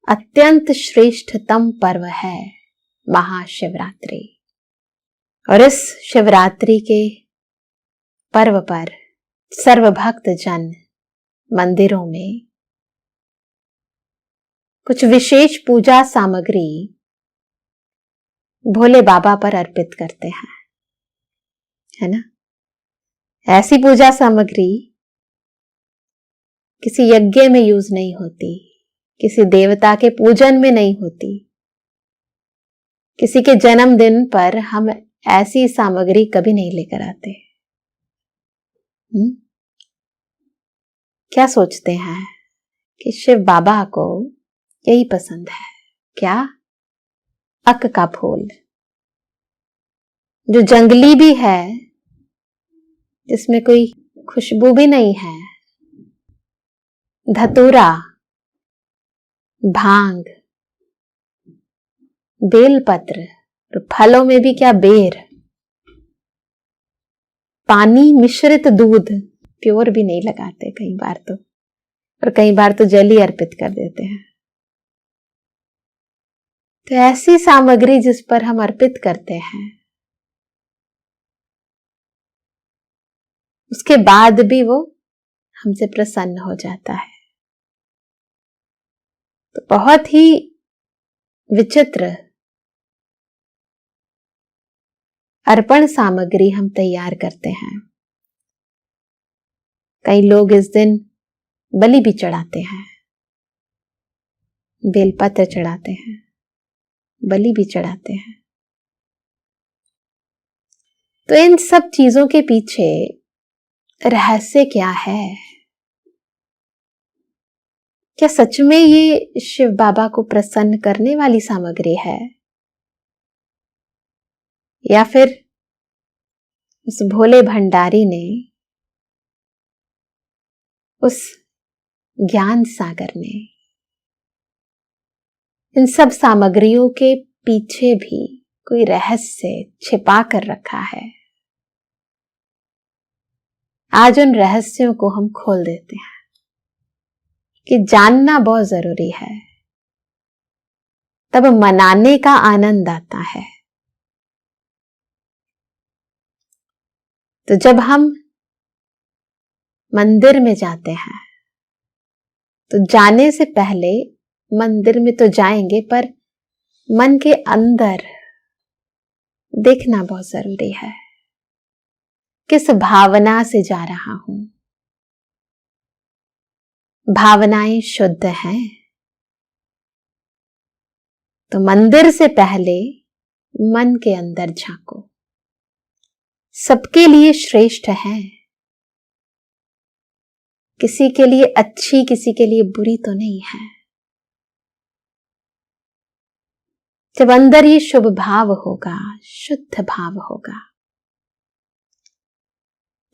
अत्यंत श्रेष्ठतम पर्व है महाशिवरात्रि। और इस शिवरात्रि के पर्व पर सर्व भक्त जन मंदिरों में कुछ विशेष पूजा सामग्री भोले बाबा पर अर्पित करते हैं, है ना। ऐसी पूजा सामग्री किसी यज्ञ में यूज नहीं होती, किसी देवता के पूजन में नहीं होती। किसी के जन्मदिन पर हम ऐसी सामग्री कभी नहीं लेकर आते। क्या सोचते हैं कि शिव बाबा को यही पसंद है क्या? अक का फूल, जो जंगली भी है, जिसमें कोई खुशबू भी नहीं है, धतूरा, भांग, बेलपत्र, और फलों में भी क्या बेर, पानी मिश्रित दूध, प्योर भी नहीं लगाते कई बार तो, और कई बार तो जल ही अर्पित कर देते हैं। तो ऐसी सामग्री जिस पर हम अर्पित करते हैं, उसके बाद भी वो हमसे प्रसन्न हो जाता है। तो बहुत ही विचित्र अर्पण सामग्री हम तैयार करते हैं। कई लोग इस दिन बलि भी चढ़ाते हैं, बेलपत्र चढ़ाते हैं, बलि भी चढ़ाते हैं। तो इन सब चीजों के पीछे रहस्य क्या है? क्या सच में ये शिव बाबा को प्रसन्न करने वाली सामग्री है, या फिर उस भोले भंडारी ने, उस ज्ञान सागर ने इन सब सामग्रियों के पीछे भी कोई रहस्य छिपा कर रखा है? आज उन रहस्यों को हम खोल देते हैं कि जानना बहुत जरूरी है, तब मनाने का आनंद आता है। तो जब हम मंदिर में जाते हैं तो जाने से पहले मंदिर में तो जाएंगे, पर मन के अंदर देखना बहुत जरूरी है, किस भावना से जा रहा हूं। भावनाएं शुद्ध हैं तो मंदिर से पहले मन के अंदर झांको। सबके लिए श्रेष्ठ है, किसी के लिए अच्छी, किसी के लिए बुरी तो नहीं है। जब अंदर ये शुभ भाव होगा, शुद्ध भाव होगा,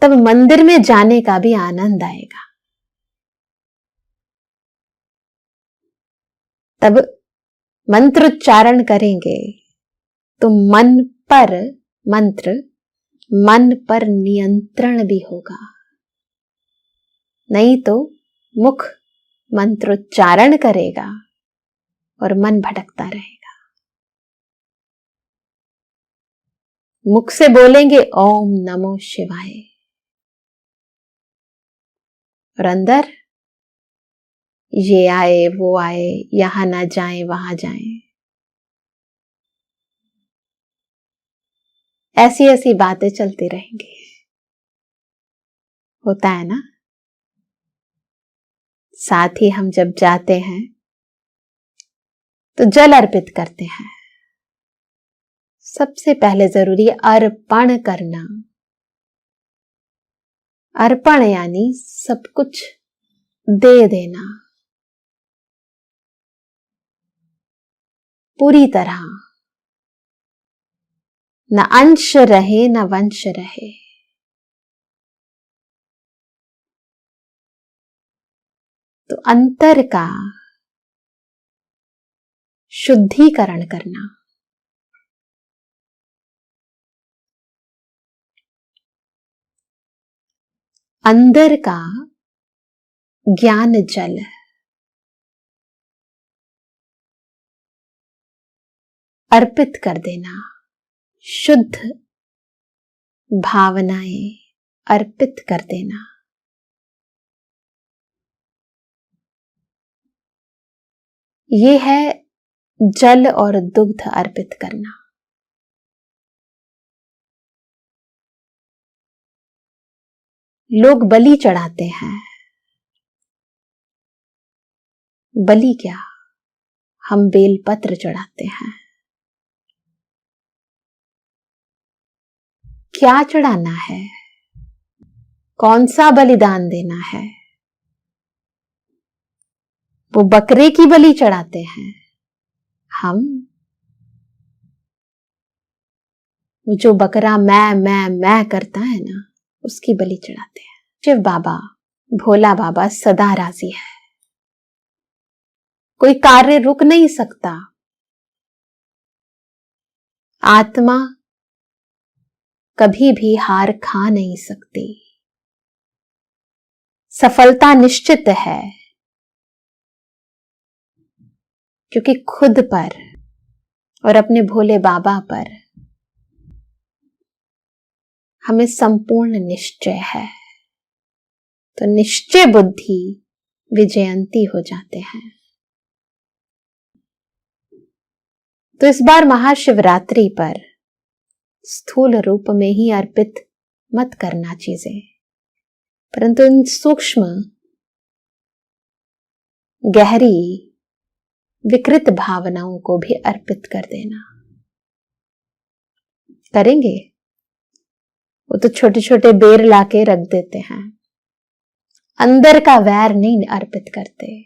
तब मंदिर में जाने का भी आनंद आएगा। तब मंत्रोच्चारण करेंगे तो मन पर नियंत्रण भी होगा। नहीं तो मुख मंत्रोच्चारण करेगा और मन भटकता रहेगा। मुख से बोलेंगे ओम नमो शिवाय, और अंदर ये आए वो आए, यहां ना जाएं वहां जाएं, ऐसी ऐसी बातें चलती रहेंगी। होता है ना। साथ ही हम जब जाते हैं तो जल अर्पित करते हैं। सबसे पहले जरूरी है अर्पण करना। अर्पण यानी सब कुछ दे देना, पूरी तरह, न अंश रहे न वंश रहे। तो अंतर का शुद्धिकरण करना, अंदर का ज्ञान जल अर्पित कर देना, शुद्ध भावनाएं अर्पित कर देना। ये है जल और दुग्ध अर्पित करना। लोग बलि चढ़ाते हैं। बलि क्या, हम बेलपत्र चढ़ाते हैं। क्या चढ़ाना है, कौन सा बलिदान देना है? वो बकरे की बलि चढ़ाते हैं, हम वो जो बकरा मैं करता है ना, उसकी बलि चढ़ाते हैं। शिव बाबा, भोला बाबा सदा राजी है। कोई कार्य रुक नहीं सकता। आत्मा कभी भी हार खा नहीं सकती। सफलता निश्चित है, क्योंकि खुद पर और अपने भोले बाबा पर हमें संपूर्ण निश्चय है। तो निश्चय बुद्धि विजयंती हो जाते हैं। तो इस बार महाशिवरात्रि पर स्थूल रूप में ही अर्पित मत करना चीजें, परंतु इन सूक्ष्म गहरी विकृत भावनाओं को भी अर्पित कर देना। करेंगे? वो तो छोटे छोटे बेर लाके रख देते हैं, अंदर का वैर नहीं अर्पित करते।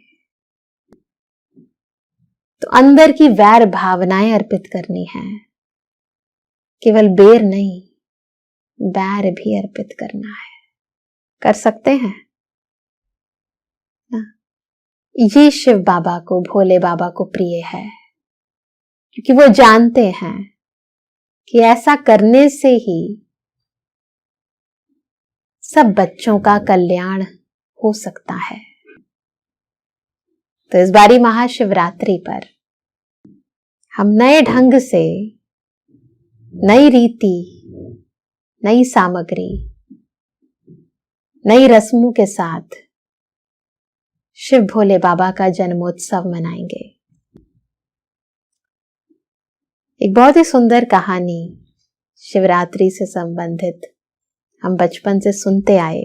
तो अंदर की वैर भावनाएं अर्पित करनी है, केवल बेर नहीं, बैर भी अर्पित करना है। कर सकते हैं? ये शिव बाबा को, भोले बाबा को प्रिय है, क्योंकि वो जानते हैं कि ऐसा करने से ही सब बच्चों का कल्याण हो सकता है। तो इस बारी महाशिवरात्रि पर हम नए ढंग से, नई रीति, नई सामग्री, नई रस्मों के साथ शिव भोले बाबा का जन्मोत्सव मनाएंगे। एक बहुत ही सुंदर कहानी शिवरात्रि से संबंधित हम बचपन से सुनते आए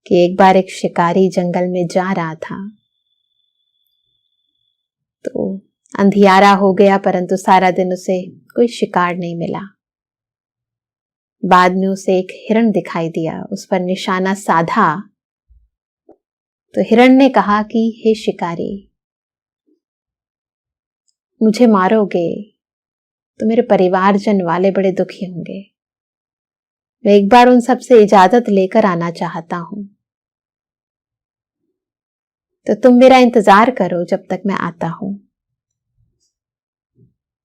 कि एक बार एक शिकारी जंगल में जा रहा था, तो अंधियारा हो गया, परंतु सारा दिन उसे कोई शिकार नहीं मिला। बाद में उसे एक हिरण दिखाई दिया, उस पर निशाना साधा तो हिरण ने कहा कि हे शिकारी, मुझे मारोगे तो मेरे परिवारजन वाले बड़े दुखी होंगे। मैं एक बार उन सब से इजाजत लेकर आना चाहता हूं, तो तुम मेरा इंतजार करो जब तक मैं आता हूं।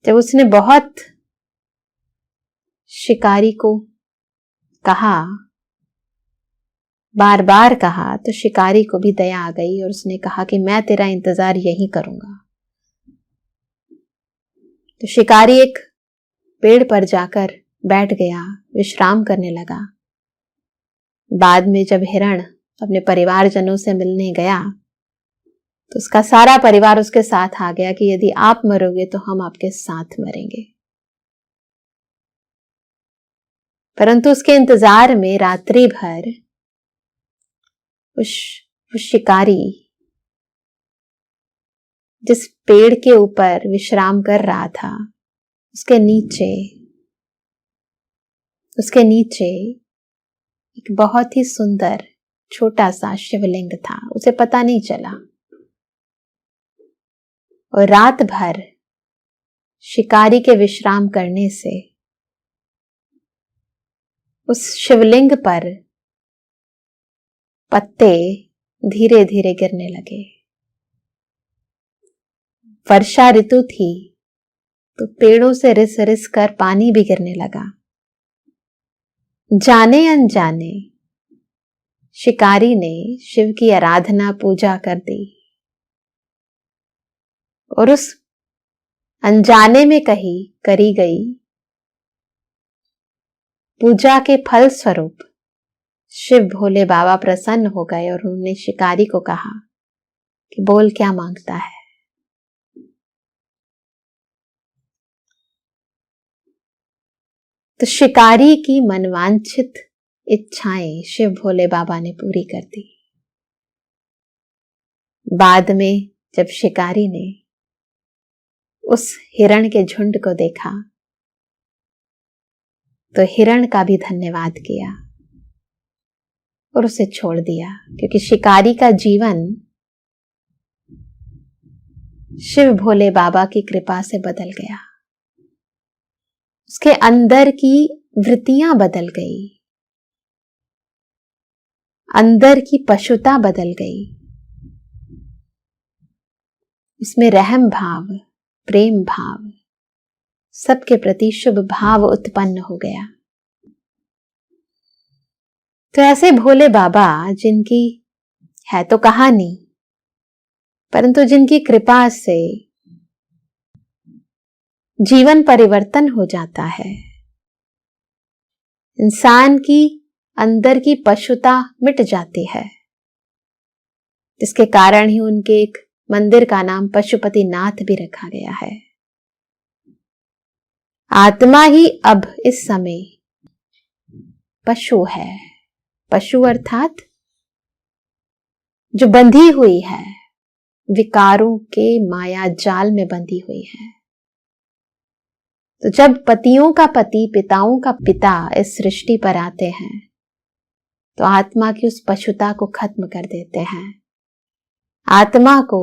जब उसने बहुत शिकारी को कहा, बार बार कहा, तो शिकारी को भी दया आ गई और उसने कहा कि मैं तेरा इंतजार यहीं करूंगा। तो शिकारी एक पेड़ पर जाकर बैठ गया, विश्राम करने लगा। बाद में जब हिरण अपने परिवारजनों से मिलने गया तो उसका सारा परिवार उसके साथ आ गया कि यदि आप मरोगे तो हम आपके साथ मरेंगे। परंतु उसके इंतजार में रात्रि भर उस शिकारी जिस पेड़ के ऊपर विश्राम कर रहा था, उसके नीचे एक बहुत ही सुंदर छोटा सा शिवलिंग था। उसे पता नहीं चला और रात भर शिकारी के विश्राम करने से उस शिवलिंग पर पत्ते धीरे धीरे गिरने लगे। वर्षा ऋतु थी तो पेड़ों से रिस रिस कर पानी भी गिरने लगा। जाने अनजाने शिकारी ने शिव की आराधना पूजा कर दी और उस अनजाने में कही करी गई पूजा के फल स्वरूप शिव भोले बाबा प्रसन्न हो गए और उन्होंने शिकारी को कहा कि बोल क्या मांगता है। तो शिकारी की मनवांछित इच्छाएं शिव भोले बाबा ने पूरी कर दी। बाद में जब शिकारी ने उस हिरण के झुंड को देखा तो हिरण का भी धन्यवाद किया और उसे छोड़ दिया, क्योंकि शिकारी का जीवन शिव भोले बाबा की कृपा से बदल गया। उसके अंदर की वृत्तियां बदल गई, अंदर की पशुता बदल गई, उसमें रहम भाव, प्रेम भाव, सबके प्रति शुभ भाव उत्पन्न हो गया। तो ऐसे भोले बाबा जिनकी है तो कहानी, परंतु जिनकी कृपा से जीवन परिवर्तन हो जाता है, इंसान की अंदर की पशुता मिट जाती है, जिसके कारण ही उनके एक मंदिर का नाम पशुपति नाथ भी रखा गया है। आत्मा ही अब इस समय पशु है, पशु अर्थात जो बंधी हुई है, विकारों के माया जाल में बंधी हुई है। तो जब पतियों का पति, पिताओं का पिता इस सृष्टि पर आते हैं तो आत्मा की उस पशुता को खत्म कर देते हैं। आत्मा को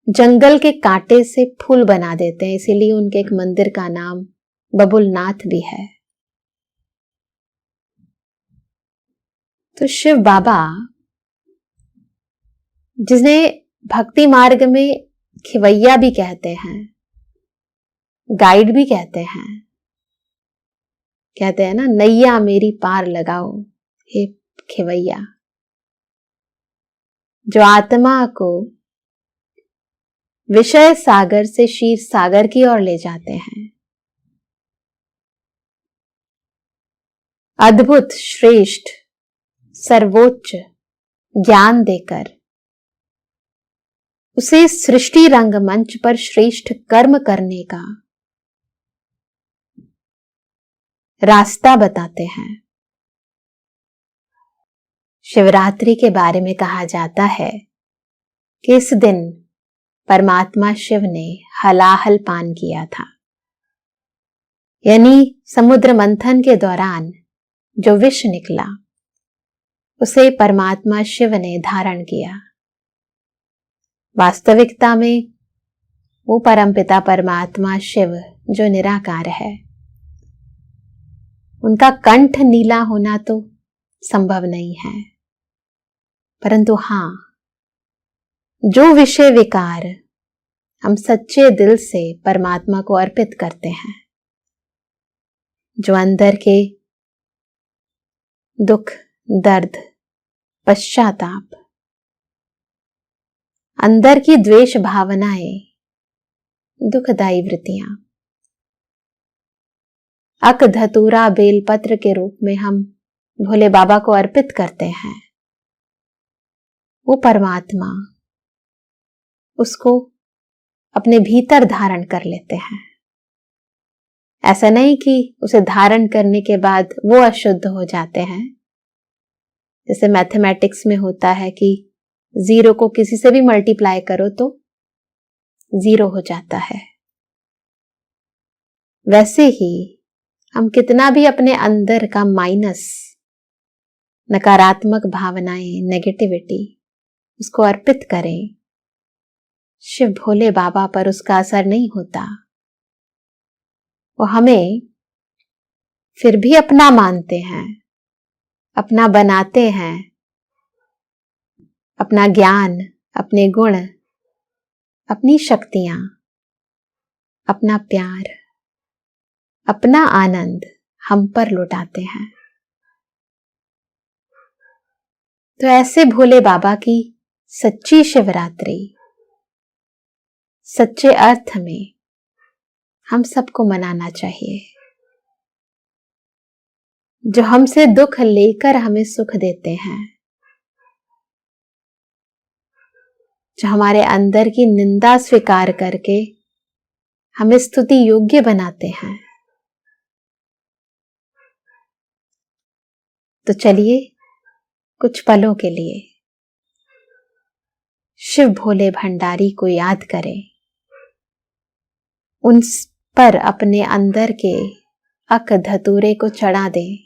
जंगल के कांटे से फूल बना देते हैं, इसीलिए उनके एक मंदिर का नाम बबुलनाथ भी है। तो शिव बाबा, जिन्हें भक्ति मार्ग में खिवैया भी कहते हैं, गाइड भी कहते हैं ना, नैया मेरी पार लगाओ हे खिवैया, जो आत्मा को विषय सागर से क्षीर सागर की ओर ले जाते हैं। अद्भुत, श्रेष्ठ, सर्वोच्च ज्ञान देकर उसे सृष्टि रंगमंच पर श्रेष्ठ कर्म करने का रास्ता बताते हैं। शिवरात्रि के बारे में कहा जाता है कि इस दिन परमात्मा शिव ने हलाहल पान किया था, यानी समुद्र मंथन के दौरान जो विष निकला उसे परमात्मा शिव ने धारण किया। वास्तविकता में वो परमपिता परमात्मा शिव जो निराकार है, उनका कंठ नीला होना तो संभव नहीं है, परंतु हां, जो विषय विकार हम सच्चे दिल से परमात्मा को अर्पित करते हैं, जो अंदर के दुख, दर्द, पश्चाताप, अंदर की द्वेष भावनाएं, दुखदायी वृत्तियां, अक धतूरा बेलपत्र के रूप में हम भोले बाबा को अर्पित करते हैं, वो परमात्मा उसको अपने भीतर धारण कर लेते हैं। ऐसा नहीं कि उसे धारण करने के बाद वो अशुद्ध हो जाते हैं। जैसे मैथमेटिक्स में होता है कि 0 को किसी से भी मल्टीप्लाई करो तो 0 हो जाता है, वैसे ही हम कितना भी अपने अंदर का माइनस, नकारात्मक भावनाएं, नेगेटिविटी उसको अर्पित करें, शिव भोले बाबा पर उसका असर नहीं होता। वो हमें फिर भी अपना मानते हैं, अपना बनाते हैं, अपना ज्ञान, अपने गुण, अपनी शक्तियां, अपना प्यार, अपना आनंद हम पर लुटाते हैं। तो ऐसे भोले बाबा की सच्ची शिवरात्रि सच्चे अर्थ में हम सबको मनाना चाहिए, जो हमसे दुख लेकर हमें सुख देते हैं, जो हमारे अंदर की निंदा स्वीकार करके हमें स्तुति योग्य बनाते हैं। तो चलिए कुछ पलों के लिए शिव भोले भंडारी को याद करें, उन पर अपने अंदर के अक धतूरे को चढ़ा दें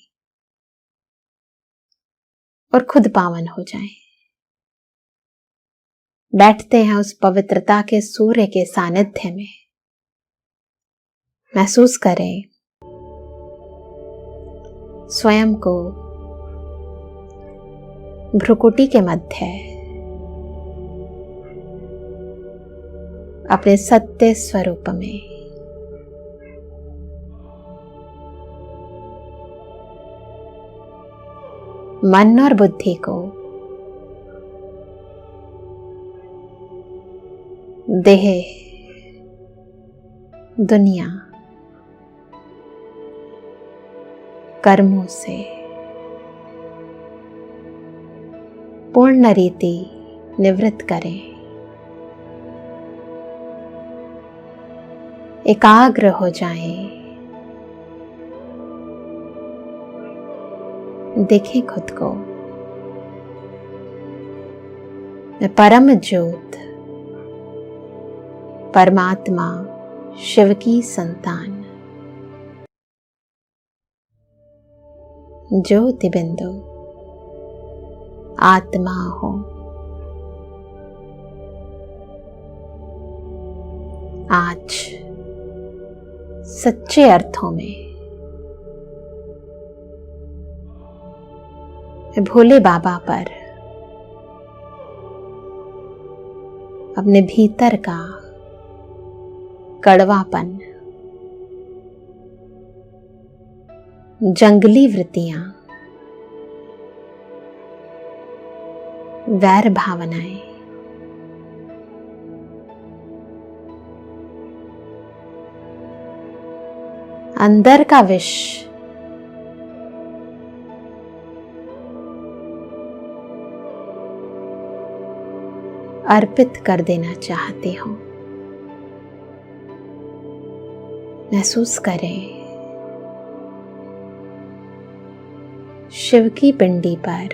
और खुद पावन हो जाएं। बैठते हैं उस पवित्रता के सूर्य के सानिध्य में। महसूस करें स्वयं को भ्रुकुटी के मध्य अपने सत्य स्वरूप में। मन और बुद्धि को देह, दुनिया, कर्मों से पूर्ण रीति निवृत्त करें। एकाग्र हो जाएं। देखें खुद को, मैं परम ज्योत परमात्मा शिव की संतान ज्योति बिंदु आत्मा हूं। आज सच्चे अर्थों में मैं भोले बाबा पर अपने भीतर का कड़वापन, जंगली वृत्तियां, वैर भावनाएं, अंदर का विष अर्पित कर देना चाहती हूं। महसूस करें शिव की पिंडी पर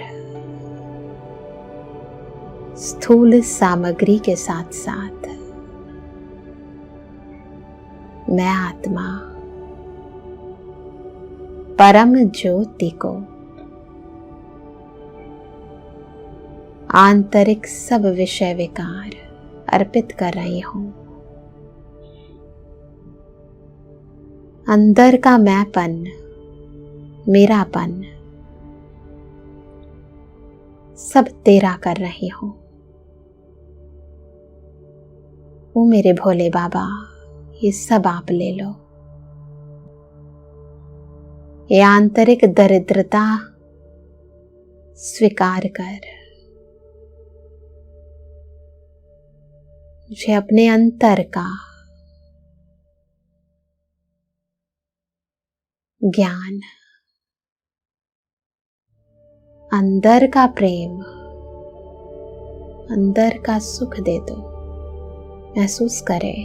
स्थूल सामग्री के साथ साथ मैं आत्मा परम ज्योति को आंतरिक सब विषय विकार अर्पित कर रही हूं। अंदर का मैंपन, मेरापन सब तेरा कर रही हूं। ओ मेरे भोले बाबा, ये सब आप ले लो। ये आंतरिक दरिद्रता स्वीकार कर मुझे अपने अंतर का ज्ञान, अंदर का प्रेम, अंदर का सुख दे दो। महसूस करें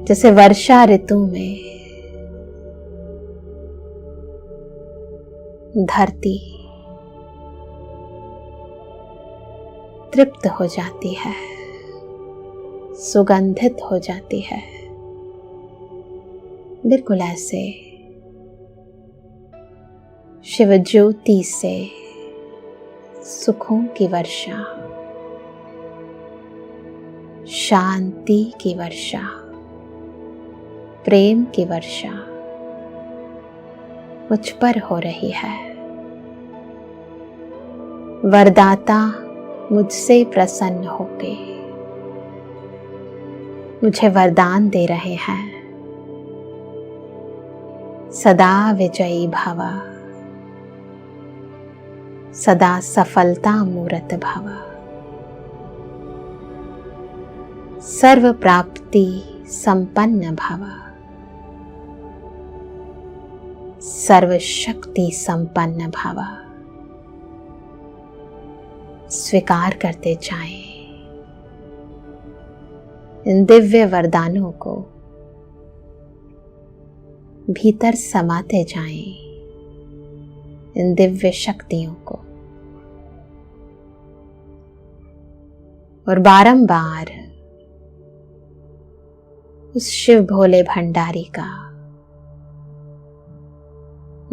जैसे वर्षा ऋतु में धरती तृप्त हो जाती है, सुगंधित हो जाती है। बिल्कुल ऐसे शिव ज्योति से सुखों की वर्षा, शांति की वर्षा, प्रेम की वर्षा मुझ पर हो रही है। वरदाता मुझसे प्रसन्न होके मुझे वरदान दे रहे हैं। सदा विजयी भव, सदा सफलता मूरत भव। सर्व प्राप्ति संपन्न भव, सर्व शक्ति संपन्न भव। स्वीकार करते जाएं इन दिव्य वरदानों को, भीतर समाते जाएं इन दिव्य शक्तियों को, और बारंबार उस शिव भोले भंडारी का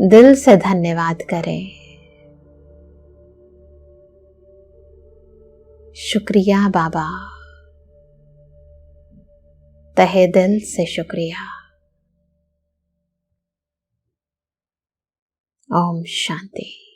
दिल से धन्यवाद करें। शुक्रिया बाबा, तहे दिल से शुक्रिया। ओम शांति।